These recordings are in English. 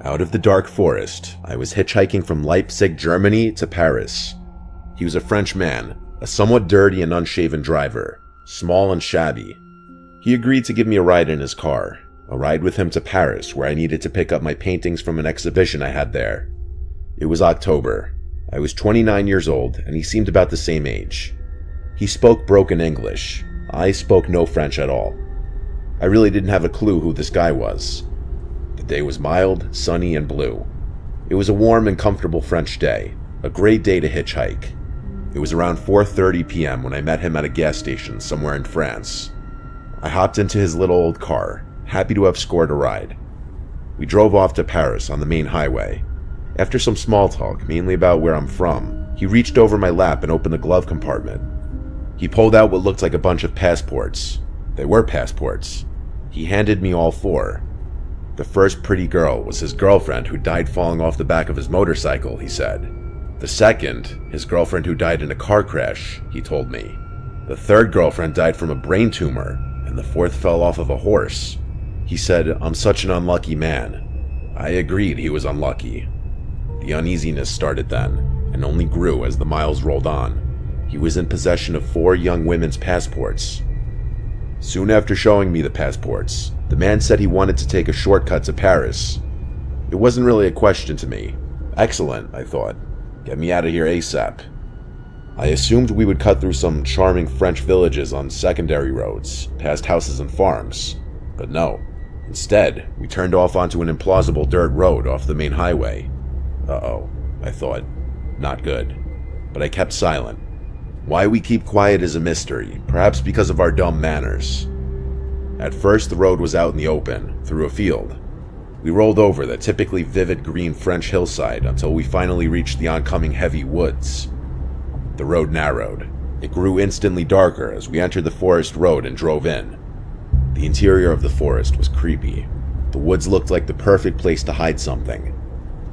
Out of the dark forest, I was hitchhiking from Leipzig, Germany to Paris. He was a French man, a somewhat dirty and unshaven driver, small and shabby. He agreed to give me a ride in his car, a ride with him to Paris where I needed to pick up my paintings from an exhibition I had there. It was October. I was 29 years old and he seemed about the same age. He spoke broken English. I spoke no French at all. I really didn't have a clue who this guy was. The day was mild, sunny, and blue. It was a warm and comfortable French day, a great day to hitchhike. It was around 4:30 p.m. when I met him at a gas station somewhere in France. I hopped into his little old car, happy to have scored a ride. We drove off to Paris on the main highway. After some small talk, mainly about where I'm from, he reached over my lap and opened the glove compartment. He pulled out what looked like a bunch of passports. They were passports. He handed me all four. The first pretty girl was his girlfriend who died falling off the back of his motorcycle, he said. The second, his girlfriend who died in a car crash, he told me. The third girlfriend died from a brain tumor, and the fourth fell off of a horse. He said, "I'm such an unlucky man." I agreed he was unlucky. The uneasiness started then, and only grew as the miles rolled on. He was in possession of 4 young women's passports. Soon after showing me the passports, the man said he wanted to take a shortcut to Paris. It wasn't really a question to me. Excellent, I thought. Get me out of here ASAP. I assumed we would cut through some charming French villages on secondary roads, past houses and farms. But no. Instead, we turned off onto an implausible dirt road off the main highway. Uh-oh, I thought. Not good. But I kept silent. Why we keep quiet is a mystery, perhaps because of our dumb manners. At first, the road was out in the open, through a field. We rolled over the typically vivid green French hillside until we finally reached the oncoming heavy woods. The road narrowed. It grew instantly darker as we entered the forest road and drove in. The interior of the forest was creepy. The woods looked like the perfect place to hide something.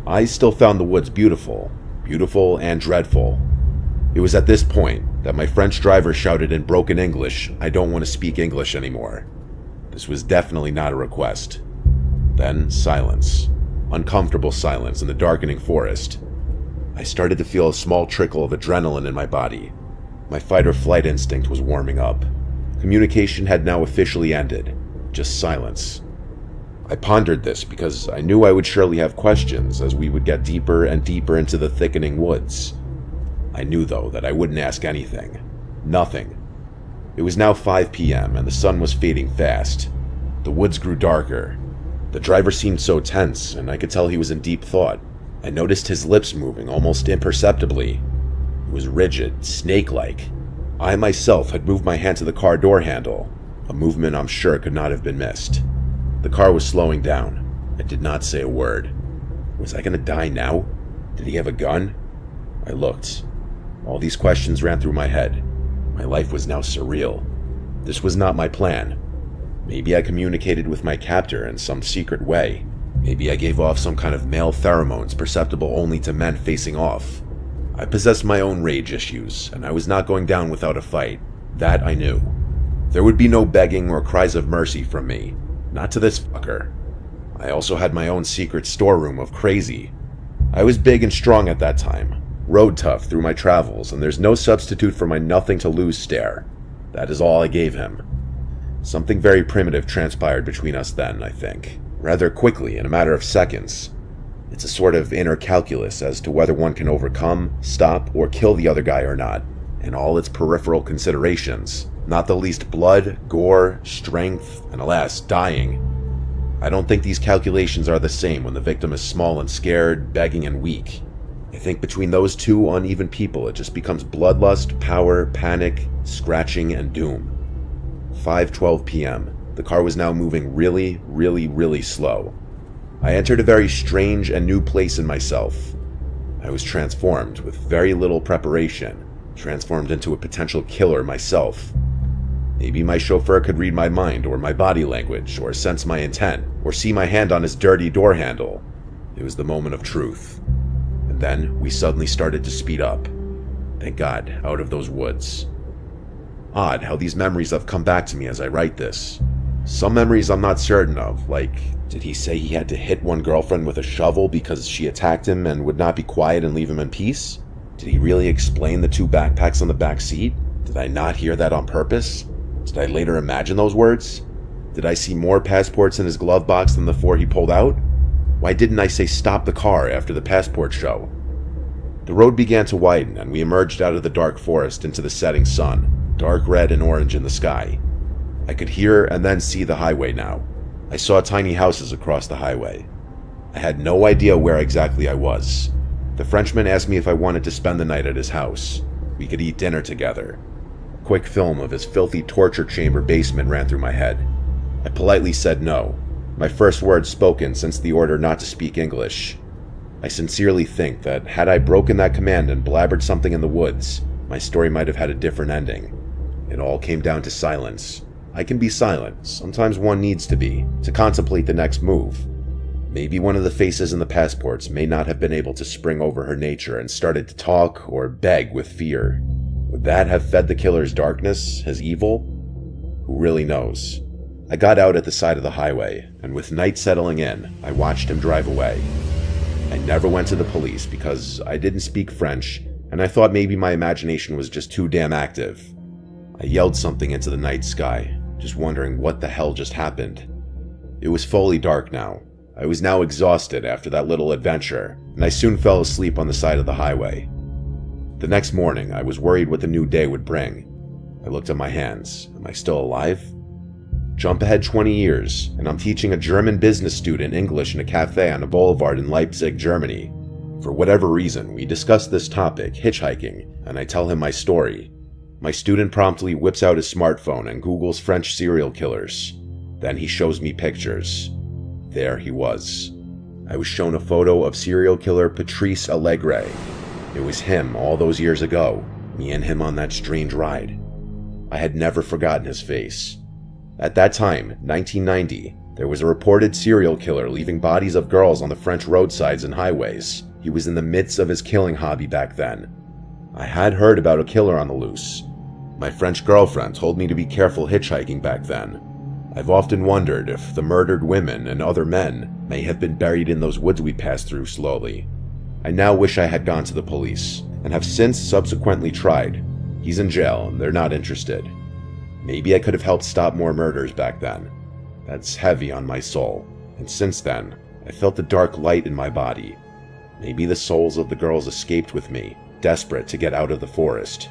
I still found the woods beautiful and dreadful. It was at this point that my French driver shouted in broken English, "I don't want to speak English anymore." This was definitely not a request. Then silence. Uncomfortable silence in the darkening forest. I started to feel a small trickle of adrenaline in my body. My fight or flight instinct was warming up. Communication had now officially ended. Just silence. I pondered this because I knew I would surely have questions as we would get deeper and deeper into the thickening woods. I knew, though, that I wouldn't ask anything. Nothing. It was now 5 p.m. and the sun was fading fast. The woods grew darker. The driver seemed so tense, and I could tell he was in deep thought. I noticed his lips moving almost imperceptibly. It was rigid, snake-like. I myself had moved my hand to the car door handle, a movement I'm sure could not have been missed. The car was slowing down. I did not say a word. Was I going to die now? Did he have a gun? I looked. All these questions ran through my head. My life was now surreal. This was not my plan. Maybe I communicated with my captor in some secret way. Maybe I gave off some kind of male pheromones perceptible only to men facing off. I possessed my own rage issues, and I was not going down without a fight. That I knew. There would be no begging or cries of mercy from me. Not to this fucker. I also had my own secret storeroom of crazy. I was big and strong at that time. Road tough through my travels, and there's no substitute for my nothing-to-lose stare. That is all I gave him. Something very primitive transpired between us then, I think. Rather quickly, in a matter of seconds. It's a sort of inner calculus as to whether one can overcome, stop, or kill the other guy or not, and all its peripheral considerations, not the least blood, gore, strength, and alas, dying. I don't think these calculations are the same when the victim is small and scared, begging and weak. I think between those two uneven people it just becomes bloodlust, power, panic, scratching, and doom. 5:12 p.m. The car was now moving really slow. I entered a very strange and new place in myself. I was transformed with very little preparation, transformed into a potential killer myself. Maybe my chauffeur could read my mind or my body language or sense my intent or see my hand on his dirty door handle. It was the moment of truth. And then we suddenly started to speed up. Thank God, out of those woods. Odd how these memories have come back to me as I write this. Some memories I'm not certain of, like, did he say he had to hit one girlfriend with a shovel because she attacked him and would not be quiet and leave him in peace? Did he really explain the 2 backpacks on the back seat? Did I not hear that on purpose? Did I later imagine those words? Did I see more passports in his glove box than the 4 he pulled out? Why didn't I say stop the car after the passport show? The road began to widen and we emerged out of the dark forest into the setting sun, dark red and orange in the sky. I could hear and then see the highway now. I saw tiny houses across the highway. I had no idea where exactly I was. The Frenchman asked me if I wanted to spend the night at his house. We could eat dinner together. A quick film of his filthy torture chamber basement ran through my head. I politely said no, my first words spoken since the order not to speak English. I sincerely think that had I broken that command and blabbered something in the woods, my story might have had a different ending. It all came down to silence. I can be silent, sometimes one needs to be, to contemplate the next move. Maybe one of the faces in the passports may not have been able to spring over her nature and started to talk or beg with fear. Would that have fed the killer's darkness, his evil? Who really knows? I got out at the side of the highway, and with night settling in, I watched him drive away. I never went to the police because I didn't speak French, and I thought maybe my imagination was just too damn active. I yelled something into the night sky, just wondering what the hell just happened. It was fully dark now. I was now exhausted after that little adventure, and I soon fell asleep on the side of the highway. The next morning, I was worried what the new day would bring. I looked at my hands. Am I still alive? Jump ahead 20 years, and I'm teaching a German business student English in a cafe on a boulevard in Leipzig, Germany. For whatever reason, we discuss this topic, hitchhiking, and I tell him my story. My student promptly whips out his smartphone and Googles French serial killers. Then he shows me pictures. There he was. I was shown a photo of serial killer Patrice Allegre. It was him all those years ago, me and him on that strange ride. I had never forgotten his face. At that time, 1990, there was a reported serial killer leaving bodies of girls on the French roadsides and highways. He was in the midst of his killing hobby back then. I had heard about a killer on the loose. My French girlfriend told me to be careful hitchhiking back then. I've often wondered if the murdered women and other men may have been buried in those woods we passed through slowly. I now wish I had gone to the police, and have since subsequently tried. He's in jail and they're not interested. Maybe I could have helped stop more murders back then. That's heavy on my soul, and since then, I felt the dark light in my body. Maybe the souls of the girls escaped with me, desperate to get out of the forest.